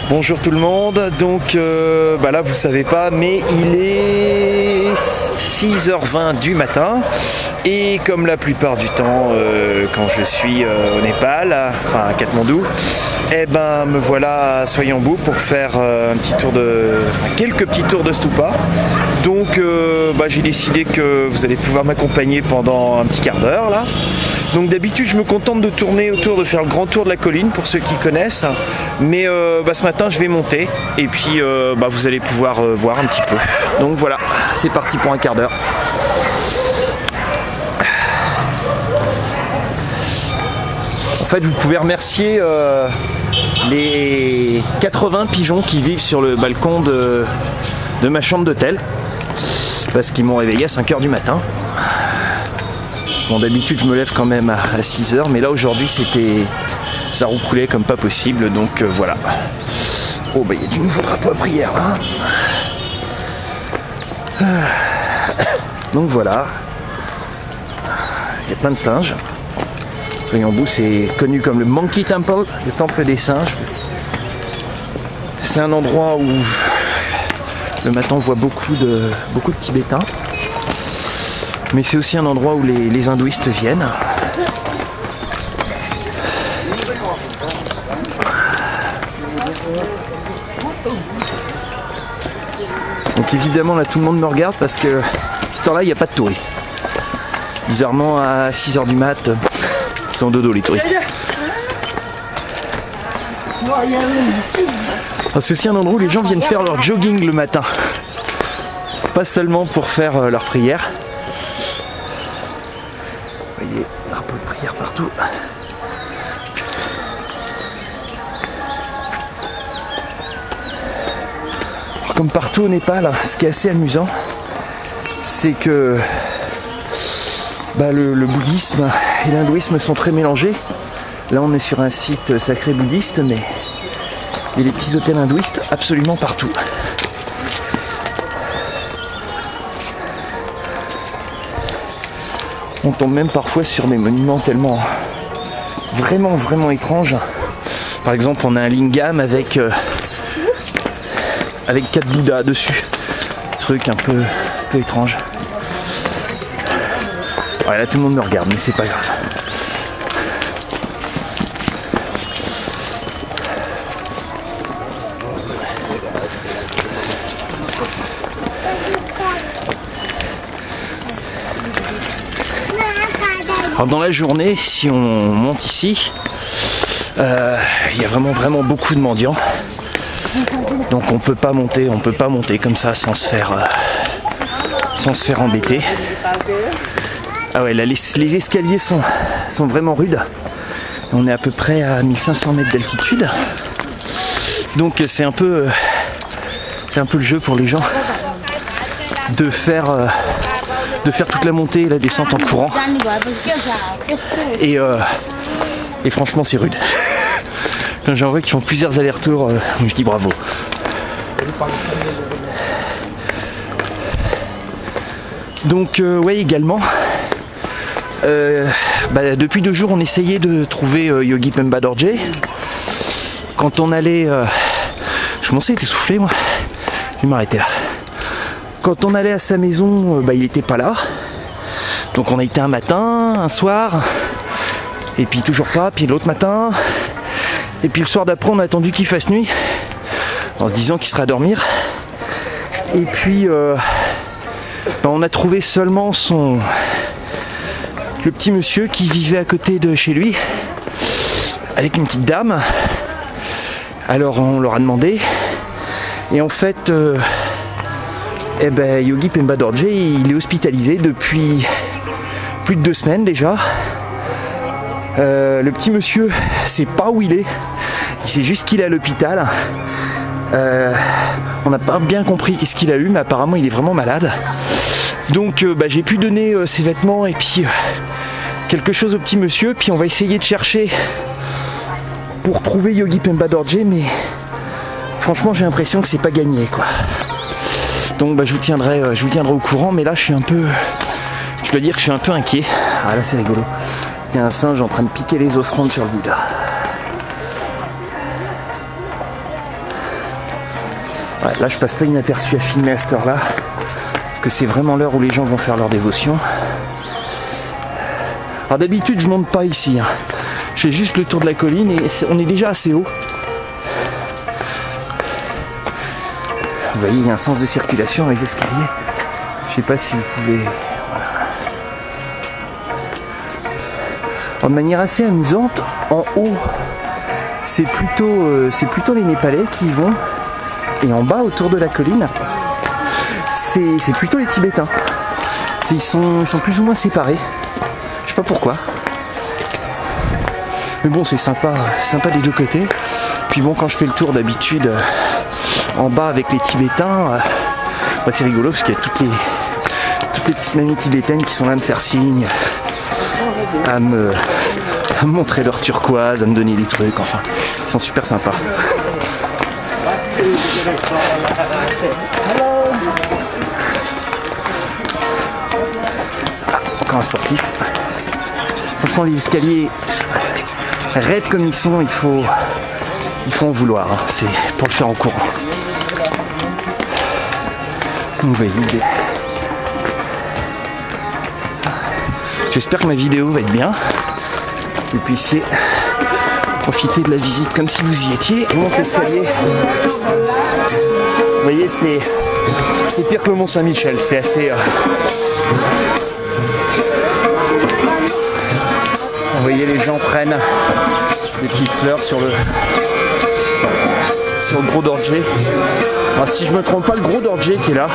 Bonjour tout le monde, donc là vous savez pas mais il est 6h20 du matin et comme la plupart du temps quand je suis au Népal, enfin à Katmandou, me voilà à Swayambhu pour faire quelques petits tours de stupa. Donc j'ai décidé que vous allez pouvoir m'accompagner pendant un petit quart d'heure là. Donc d'habitude je me contente de tourner autour, de faire le grand tour de la colline pour ceux qui connaissent. Mais ce matin je vais monter et puis vous allez pouvoir voir un petit peu. Donc voilà, c'est parti pour un quart d'heure. En fait vous pouvez remercier les 80 pigeons qui vivent sur le balcon de ma chambre d'hôtel. Parce qu'ils m'ont réveillé à 5h du matin. Bon, d'habitude je me lève quand même à 6h, mais là aujourd'hui ça roucoulait comme pas possible, donc voilà. Oh il y a du nouveau drapeau à prière là. Donc voilà. Il y a plein de singes. Swayambhu c'est connu comme le Monkey Temple, le temple des singes. C'est un endroit où le matin on voit beaucoup de Tibétains. Mais c'est aussi un endroit où les hindouistes viennent. Donc évidemment là tout le monde me regarde parce que ce temps-là il n'y a pas de touristes. Bizarrement à 6h du mat, ils sont en dodo les touristes. C'est aussi un endroit où les gens viennent faire leur jogging le matin. Pas seulement pour faire leur prière. Vous voyez, drapeau de prière partout. Alors, comme partout au Népal, ce qui est assez amusant, c'est que le bouddhisme et l'hindouisme sont très mélangés. Là on est sur un site sacré bouddhiste, mais il y a des petits hôtels hindouistes absolument partout. On tombe même parfois sur des monuments tellement vraiment étranges. Par exemple, on a un lingam avec 4 Bouddhas dessus. Truc un peu étrange. Ouais, là tout le monde me regarde, mais c'est pas grave. Alors dans la journée, si on monte ici, il y a vraiment beaucoup de mendiants. Donc on peut pas monter comme ça sans se faire embêter. Ah ouais, là les escaliers sont vraiment rudes. On est à peu près à 1500 mètres d'altitude. Donc c'est un peu le jeu pour les gens de faire toute la montée et la descente en courant. Et franchement c'est rude. Quand j'en vois qui font plusieurs allers-retours, je dis bravo. Donc ouais, également depuis 2 jours on essayait de trouver Yogi Pemba Dorje. Quand on allait je commençais à être essoufflé moi. Je vais m'arrêter là. Quand on allait à sa maison, il n'était pas là. Donc on a été un matin, un soir, et puis toujours pas, puis l'autre matin. Et puis le soir d'après, on a attendu qu'il fasse nuit, en se disant qu'il serait à dormir. Et puis on a trouvé seulement le petit monsieur qui vivait à côté de chez lui, avec une petite dame. Alors on leur a demandé, et en fait... Yogi Pemba Dorje, il est hospitalisé depuis plus de 2 semaines déjà. Le petit monsieur sait pas où il est. Il sait juste qu'il est à l'hôpital. On n'a pas bien compris qu'est-ce qu'il a eu, mais apparemment il est vraiment malade. Donc j'ai pu donner ses vêtements et puis quelque chose au petit monsieur. Puis on va essayer de chercher pour trouver Yogi Pemba Dorje, mais franchement j'ai l'impression que c'est pas gagné quoi. Donc je vous tiendrai au courant, mais là je dois dire que je suis un peu inquiet. Ah là c'est rigolo. Il y a un singe en train de piquer les offrandes sur le Bouddha. Ouais, là je passe pas inaperçu à filmer à cette heure-là, parce que c'est vraiment l'heure où les gens vont faire leur dévotion. Alors d'habitude je monte pas ici, hein. Je fais juste le tour de la colline et on est déjà assez haut. Vous voyez, il y a un sens de circulation dans les escaliers. Je sais pas si vous pouvez... Voilà. Alors, de manière assez amusante, en haut, c'est plutôt les Népalais qui y vont. Et en bas, autour de la colline, c'est plutôt les Tibétains. Ils sont plus ou moins séparés. Je sais pas pourquoi. Mais bon, c'est sympa des deux côtés. Puis bon, quand je fais le tour d'habitude en bas avec les Tibétains, bah, c'est rigolo parce qu'il y a toutes les petites mamies tibétaines qui sont là à me faire signe, à me montrer leur turquoise, à me donner des trucs, enfin, ils sont super sympas. Ah, encore un sportif. Franchement, les escaliers raides comme ils sont, il faut en vouloir, hein. C'est pour le faire en courant. Donc, vous voyez, j'espère que ma vidéo va être bien, que vous puissiez profiter de la visite comme si vous y étiez. Je monte l'escalier. Vous voyez, c'est pire que le Mont Saint-Michel, c'est assez... Vous voyez, les gens prennent des petites fleurs sur le gros dorje. Alors, si je me trompe pas, le gros dorje qui est là,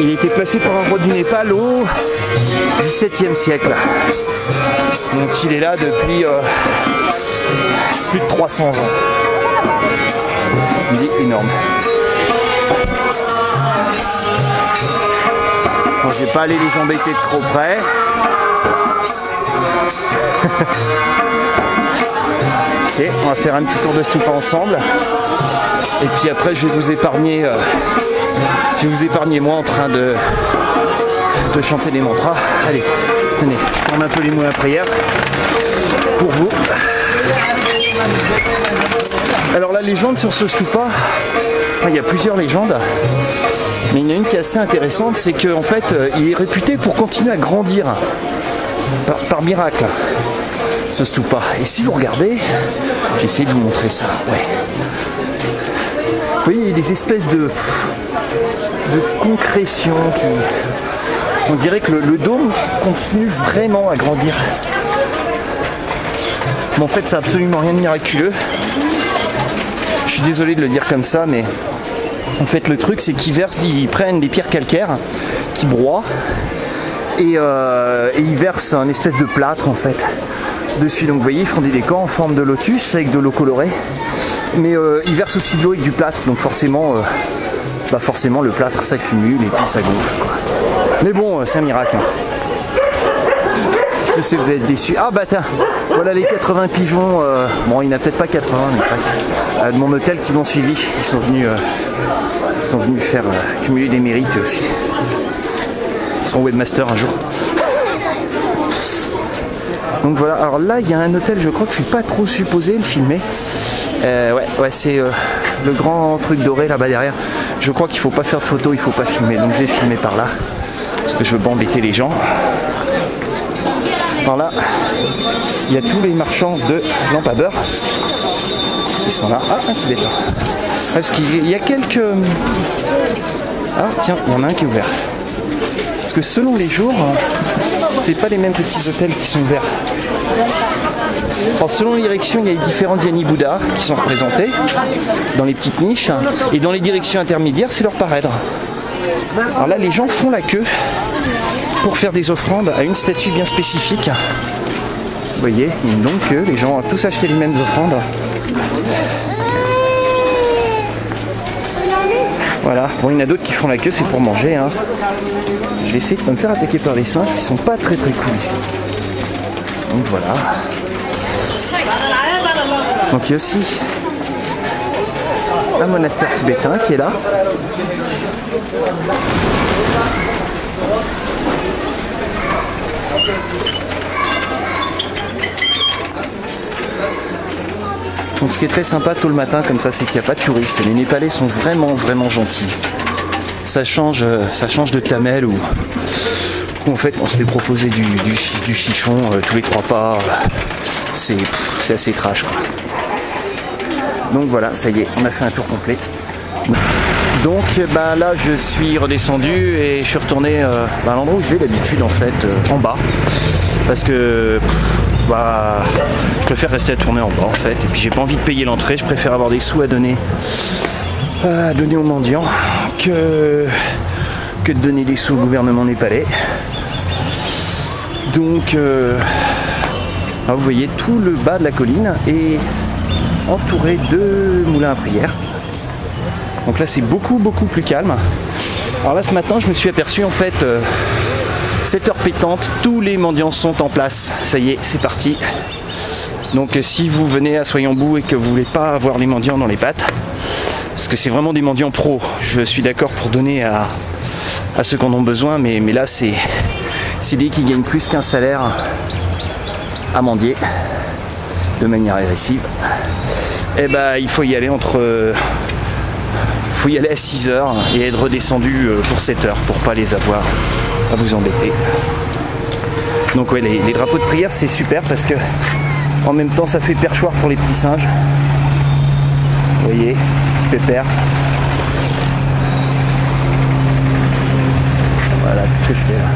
il a été placé par un roi du Népal au XVIIe siècle. Donc il est là depuis plus de 300 ans. Il est énorme. Bon, je vais pas aller les embêter de trop près. Ok, on va faire un petit tour de stupa ensemble. Et puis après je vais vous épargner moi en train de chanter des mantras. Allez, tenez, on a un peu les mots à prière pour vous. Alors la légende sur ce stupa, il y a plusieurs légendes, mais il y en a une qui est assez intéressante, c'est qu'en fait il est réputé pour continuer à grandir par miracle, ce stupa. Et si vous regardez, j'ai essayé de vous montrer ça, ouais. Vous voyez, il y a des espèces de concrétion qui... On dirait que le dôme continue vraiment à grandir. Mais en fait, c'est absolument rien de miraculeux. Je suis désolé de le dire comme ça, mais en fait, le truc, c'est qu'ils prennent des pierres calcaires, qu'ils broient, et ils versent un espèce de plâtre, en fait, dessus. Donc, vous voyez, ils font des décors en forme de lotus avec de l'eau colorée. Mais ils versent aussi de l'eau avec du plâtre, donc forcément le plâtre s'accumule et puis ça gonfle, quoi. Mais bon, c'est un miracle. Je sais, vous êtes déçus. Ah bah tiens, voilà les 80 pigeons, bon il n'y en a peut-être pas 80 mais presque, de mon hôtel qui m'ont suivi. Ils sont venus faire cumuler des mérites aussi. Ils seront webmasters un jour. Donc voilà, alors là il y a un hôtel, je crois que je suis pas trop supposé le filmer. Ouais, c'est le grand truc doré là-bas derrière. Je crois qu'il faut pas faire de photos, il faut pas filmer, donc je vais filmer par là. Parce que je veux pas embêter les gens. Alors là, il y a tous les marchands de lampes à beurre. Ils sont là. Ah, c'est déjà. Parce qu'il y a quelques... Ah, tiens, il y en a un qui est ouvert. Parce que selon les jours, c'est pas les mêmes petits hôtels qui sont ouverts. Alors, selon les directions, il y a les différents Dhyani Bouddha qui sont représentés dans les petites niches. Et dans les directions intermédiaires, c'est leur parèdre. Alors là, les gens font la queue pour faire des offrandes à une statue bien spécifique. Vous voyez, il y a une longue queue, les gens ont tous acheté les mêmes offrandes. Voilà, bon, il y en a d'autres qui font la queue, c'est pour manger, hein. Je vais essayer de ne pas me faire attaquer par les singes qui sont pas très très cool ici. Donc voilà. Donc il y a aussi un monastère tibétain qui est là. Donc ce qui est très sympa tôt le matin comme ça, c'est qu'il n'y a pas de touristes. Et les Népalais sont vraiment gentils. Ça change de Tamel où en fait on se fait proposer du chichon tous les 3 pas. C'est assez trash quoi. Donc voilà, ça y est, on a fait un tour complet. Donc bah, là je suis redescendu et je suis retourné à l'endroit où je vais d'habitude en fait, en bas. Parce que bah, je préfère rester à tourner en bas en fait. Et puis j'ai pas envie de payer l'entrée, je préfère avoir des sous à donner aux mendiants que de donner des sous au gouvernement népalais. Donc vous voyez tout le bas de la colline est entouré de moulins à prière. Donc là c'est beaucoup plus calme. Alors là ce matin je me suis aperçu en fait 7 heures pétantes, tous les mendiants sont en place. Ça y est, c'est parti. Donc si vous venez à Soyambou et que vous voulez pas avoir les mendiants dans les pattes, parce que c'est vraiment des mendiants pros, je suis d'accord pour donner à ceux qui en ont besoin, mais là c'est des qui gagnent plus qu'un salaire à mendier de manière agressive. Et bah il faut y aller faut y aller à 6 heures et être redescendu pour 7 heures pour pas les avoir à vous embêter. Donc ouais, les drapeaux de prière c'est super parce que en même temps ça fait perchoir pour les petits singes. Vous voyez, petit pépère. Voilà, qu'est-ce que je fais là?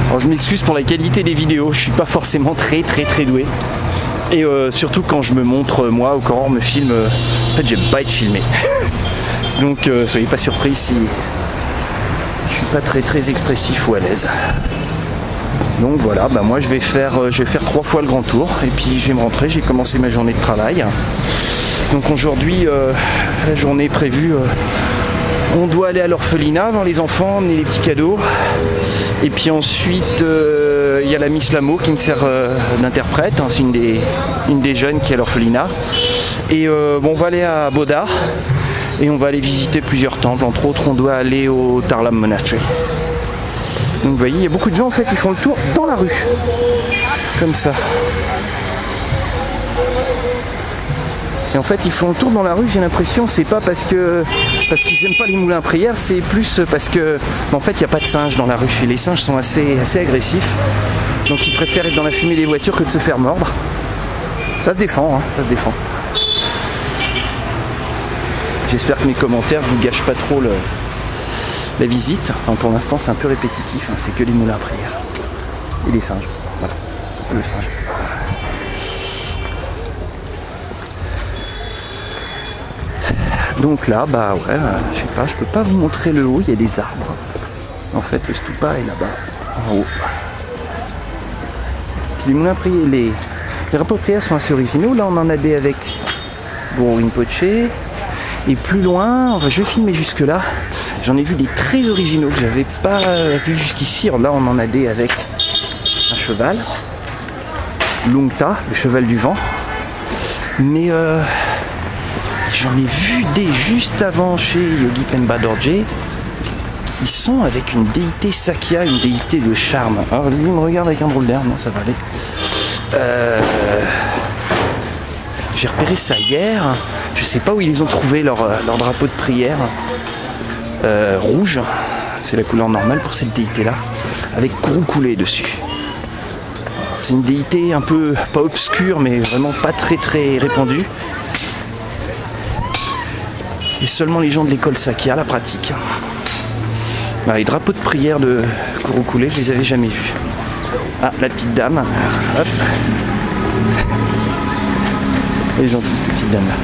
Alors je m'excuse pour la qualité des vidéos, je suis pas forcément très doué. Et surtout quand je me montre moi ou quand on me filme, en fait j'aime pas être filmé. Donc soyez pas surpris si je suis pas très expressif ou à l'aise. Donc voilà, bah moi je vais faire 3 fois le grand tour et puis je vais me rentrer, j'ai commencé ma journée de travail. Donc aujourd'hui la journée est prévue, on doit aller à l'orphelinat avant les enfants, emmener les petits cadeaux. Et puis ensuite il y a la Miss Lamo qui me sert d'interprète, hein, c'est une des jeunes qui est à l'orphelinat. Et bon, on va aller à Bodha et on va aller visiter plusieurs temples, entre autres on doit aller au Tarlam Monastery. Donc vous voyez, il y a beaucoup de gens en fait qui font le tour dans la rue, comme ça. Et en fait ils font le tour dans la rue, j'ai l'impression, c'est pas parce qu'ils aiment pas les moulins à prière, c'est plus parce que en fait il n'y a pas de singes dans la rue. Et les singes sont assez agressifs, donc ils préfèrent être dans la fumée des voitures que de se faire mordre. Ça se défend, hein, ça se défend. J'espère que mes commentaires vous gâchent pas trop la visite. Donc pour l'instant c'est un peu répétitif, hein, c'est que les moulins à prière. Et des singes. Voilà, le singe. Donc là, bah ouais, je sais pas, je peux pas vous montrer le haut, il y a des arbres. En fait, le stupa est là-bas, en haut. Puis les moulins à prière, les drapeaux de prière sont assez originaux. Là, on en a des avec Rinpoché. Et plus loin, enfin, je vais filmer jusque là. J'en ai vu des très originaux que j'avais pas vu jusqu'ici. Là, on en a des avec un cheval, Lungta, le cheval du vent. Mais j'en ai vu des juste avant chez Yogi Penpa Dorje qui sont avec une déité Sakya, une déité de charme. Alors lui il me regarde avec un drôle d'air, non ça va aller. J'ai repéré ça hier, je sais pas où ils ont trouvé leur drapeau de prière. Rouge, c'est la couleur normale pour cette déité là, avec Kurukulé dessus. C'est une déité un peu, pas obscure mais vraiment pas très répandue. Et seulement les gens de l'école Sakya la pratiquent. Bah, les drapeaux de prière de Kurukulé, je les avais jamais vus. Ah, la petite dame. Hop. Elle est gentille cette petite dame là.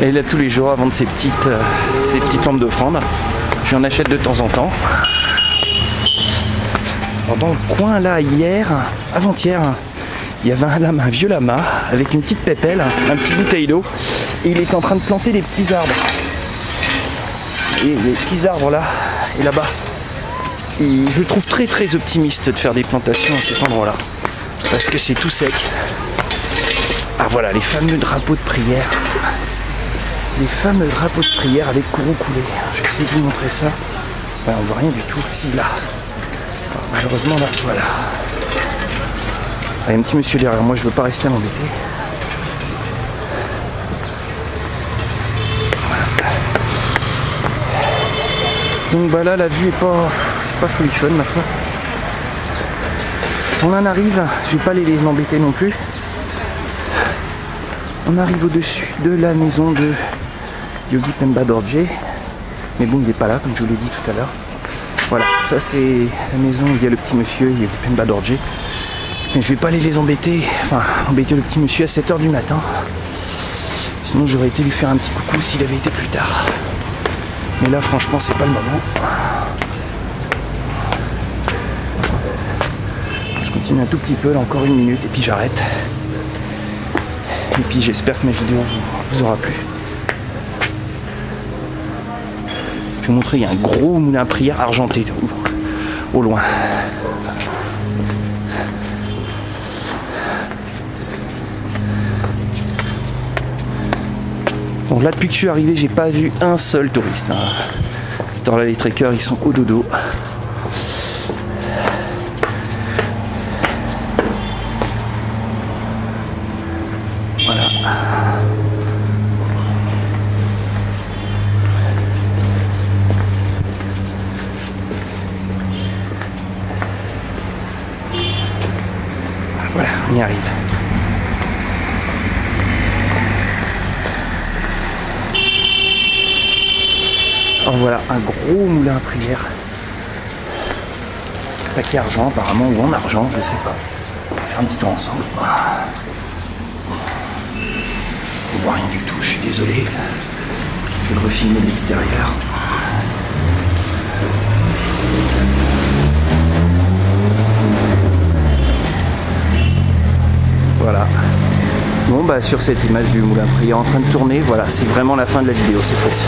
Elle est là tous les jours à vendre ses petites lampes d'offrande. J'en achète de temps en temps. Alors dans le coin là, avant-hier, il y avait un vieux lama avec une petite pépelle, un petit bouteille d'eau, et il était en train de planter des petits arbres. Et les petits arbres là, et là-bas, je le trouve très optimiste de faire des plantations à cet endroit-là, parce que c'est tout sec. Ah voilà, les fameux drapeaux de prière. Les fameux drapeaux de prière avec Kurukulé. Je vais essayer de vous montrer ça. Ouais, on voit rien du tout. Si, là. Alors, malheureusement, là, voilà. Il y a un petit monsieur derrière moi, je veux pas rester à m'embêter. Donc bah là la vue est pas folichonne ma foi. On en arrive, je vais pas les embêter non plus. On arrive au-dessus de la maison de Yogi Pemba Dorje. Mais bon, il n'est pas là, comme je vous l'ai dit tout à l'heure. Voilà, ça c'est la maison où il y a le petit monsieur Yogi Pemba Dorje. Mais je vais pas aller les embêter, enfin embêter le petit monsieur à 7h du matin. Sinon j'aurais été lui faire un petit coucou s'il avait été plus tard. Mais là franchement c'est pas le moment. Je continue un tout petit peu, là encore 1 minute et puis j'arrête. Et puis j'espère que ma vidéo vous aura plu. Je vais vous montrer, il y a un gros moulin à prière argenté au loin. Donc là depuis que je suis arrivé j'ai pas vu un seul touriste. À cette heure là les trekkers ils sont au dodo. Voilà. Voilà, on y arrive. Alors voilà, un gros moulin à prière. Paquet argent apparemment, ou en argent, je sais pas. On va faire un petit tour ensemble. On voit rien du tout, je suis désolé. Je vais le refilmer de l'extérieur. Voilà. Bon bah sur cette image du moulin à prière en train de tourner, voilà, c'est vraiment la fin de la vidéo cette fois-ci.